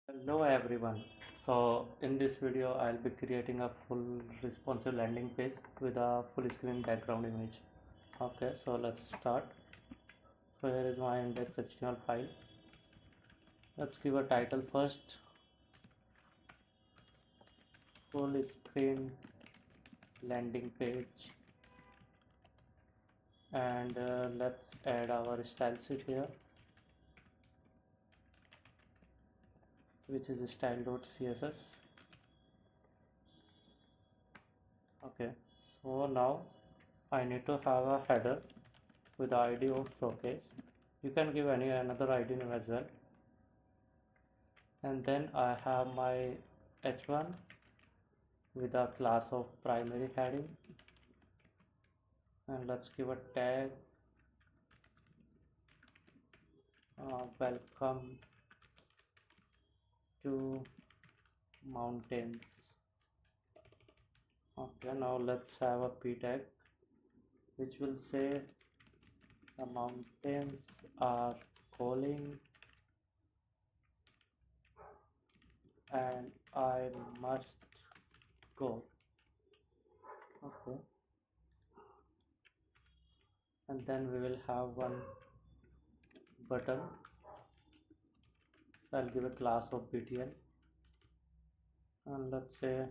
Hello everyone. So in this video I'll be creating a full responsive landing page with a full screen background image. Okay, so let's start. So here is my index HTML file. Let's give a title first. Full screen landing page, and let's add our style sheet here, which is style.css. Okay, so now I need to have a header with the ID of showcase. You can give any another ID name as well. And then I have my h1 with a class of primary heading, and let's give a tag welcome to mountains. Okay, now let's have a p tag which will say the mountains are calling and I must go. Okay, and then we will have one button. So I'll give a class of btn, and let's say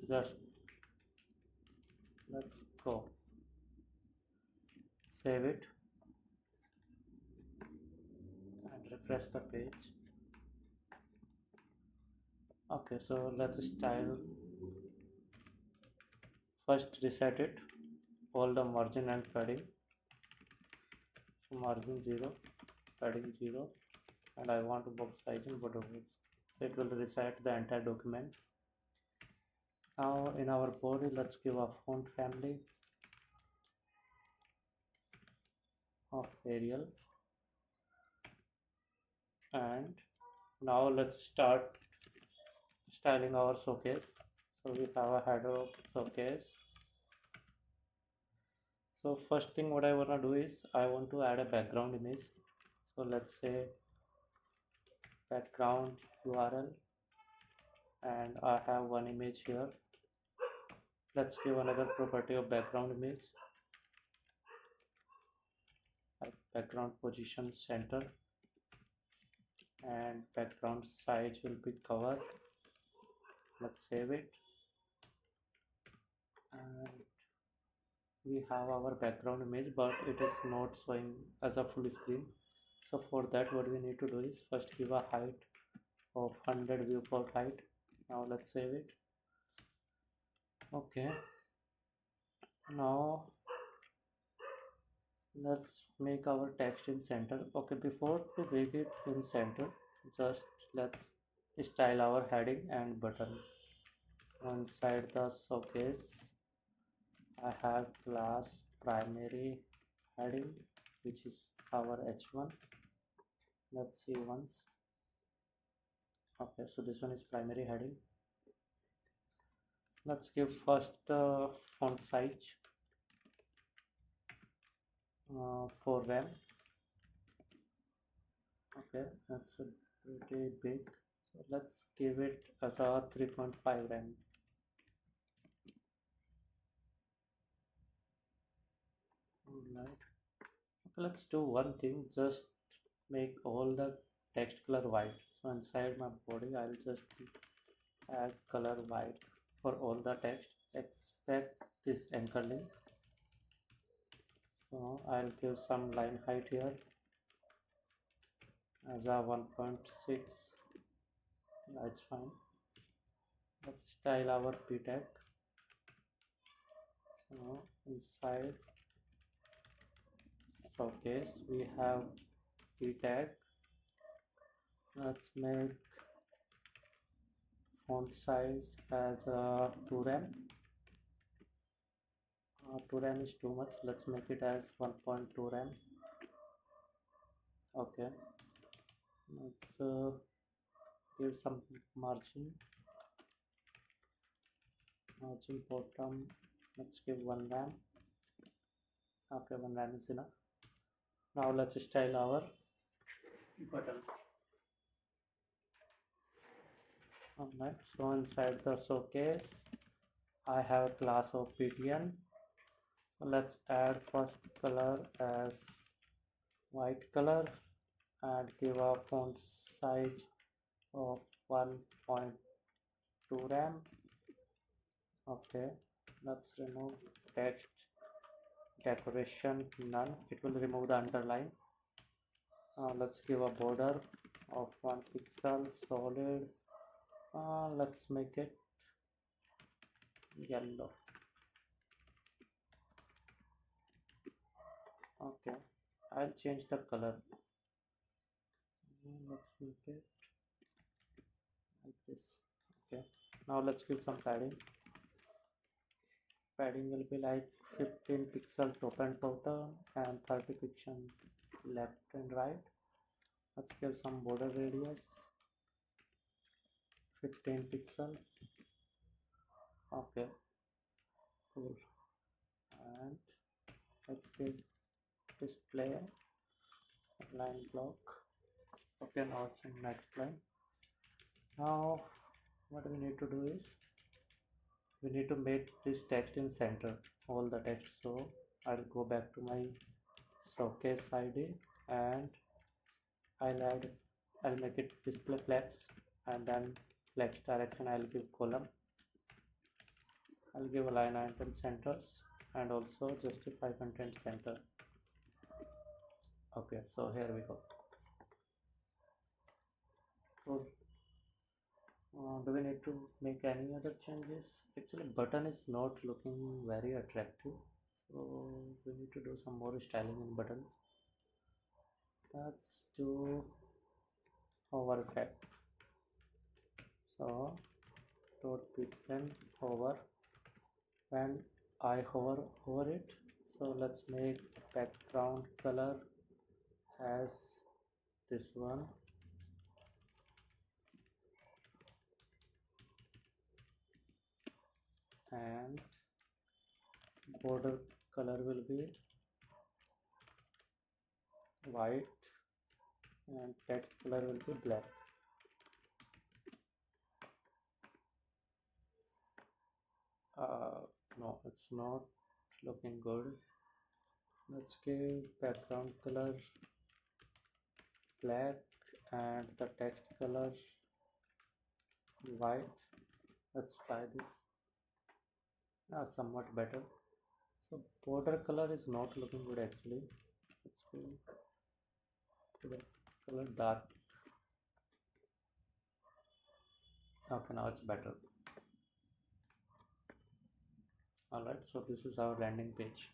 just let's go. Save it and refresh the page. Okay, so let's style. First reset it, all the margin and padding. So margin 0, padding 0, and I want box size and border width. So it will reset the entire document. Now in our body, let's give a font family of Arial, and now let's start styling our showcase. So we have a header of showcase. So first thing what I want to do is I want to add a background image. So let's say background URL, and I have one image here. Let's give another property of background image, like background position center, and background size will be cover. Let's save it, and we have our background image, but it is not showing as a full screen. So for that what we need to do is first give a height of 100 viewport height. Now let's save it. Okay, now let's make our text in center. Okay, before to make it in center, just let's style our heading and button. So inside the showcase I have class primary heading, which is our h1. Let's see once. Okay, so this one is primary heading. Let's give first font size for RAM. Okay, that's a pretty big, so let's give it as a 3.5 RAM. Alright, okay, let's do one thing, just make all the text color white. So inside my body I'll just add color white for all the text except this anchor link. So I'll give some line height here as a 1.6. That's fine. Let's style our p tag. So inside showcase we have p tag. Let's make font size as 2 RAM. 2 RAM is too much, let's make it as 1.2 RAM. Okay, let's give some margin bottom. Let's give 1 RAM. Okay, 1 RAM is enough. Now let's style our button. Alright, so inside the showcase, I have a class of btn. So let's add first color as white color and give a font size of 1.2 rem. Okay, let's remove text decoration none, it will remove the underline. Let's give a border of 1 pixel solid. Let's make it yellow. Okay, I'll change the color. Let's make it like this. Okay, now let's give some padding. Padding will be like 15 pixel top and bottom and 30 pixel left and right. Let's give some border radius 15 pixel. Okay, cool. And let's give display line block. Okay, now it's in next line. Now what we need to do is we need to make this text in center, all the text. So I'll go back to my showcase id and I'll make it display flex, and then flex direction I'll give column. I'll give align item centers and also justify content center. Okay, so here we go. Cool. Do we need to make any other changes? Actually, button is not looking very attractive, so we need to do some more styling in buttons. Let's do hover effect. So dot begin hover, when I hover over it. So let's make background color as this one, and border color will be white and text color will be black. No, it's not looking good. Let's give background color black and the text color white. Let's try this. Somewhat better. So border color is not looking good actually. Let's go to the color dark. Okay, now it's better. Alright, so this is our landing page.